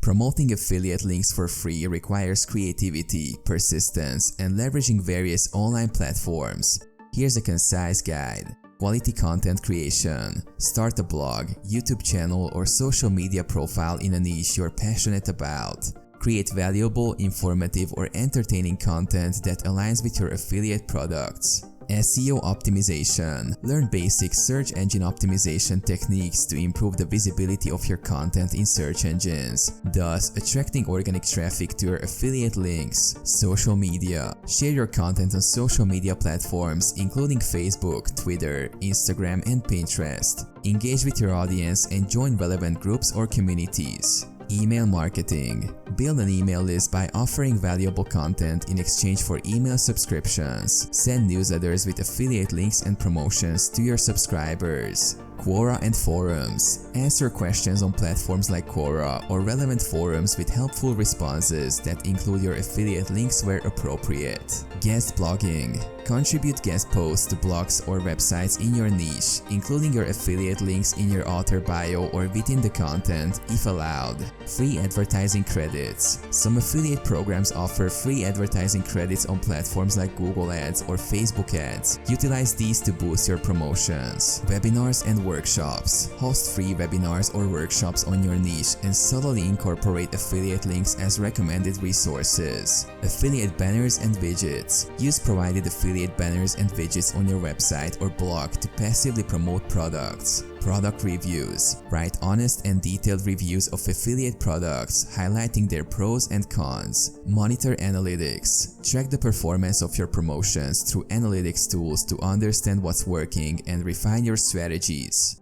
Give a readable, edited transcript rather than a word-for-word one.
Promoting affiliate links for free requires creativity, persistence, and leveraging various online platforms. Here's a concise guide. Quality content creation. Start a blog, YouTube channel, or social media profile in a niche you're passionate about. Create valuable, informative, or entertaining content that aligns with your affiliate products. SEO optimization. Learn basic search engine optimization techniques to improve the visibility of your content in search engines, thus attracting organic traffic to your affiliate links. Social media. Share your content on social media platforms including Facebook, Twitter, Instagram, and Pinterest. Engage with your audience and join relevant groups or communities. Email marketing. Build an email list by offering valuable content in exchange for email subscriptions. Send newsletters with affiliate links and promotions to your subscribers. Quora and forums. Answer questions on platforms like Quora or relevant forums with helpful responses that include your affiliate links where appropriate. Guest blogging. Contribute guest posts to blogs or websites in your niche, including your affiliate links in your author bio or within the content, if allowed. Free advertising credits. Some affiliate programs offer free advertising credits on platforms like Google Ads or Facebook Ads. Utilize these to boost your promotions. Webinars and workshops. Host free webinars or workshops on your niche and subtly incorporate affiliate links as recommended resources. Affiliate banners and widgets. Use provided affiliate banners and widgets on your website or blog to passively promote products. Product reviews. Write honest and detailed reviews of affiliate products, highlighting their pros and cons. Monitor analytics. Track the performance of your promotions through analytics tools to understand what's working and refine your strategies.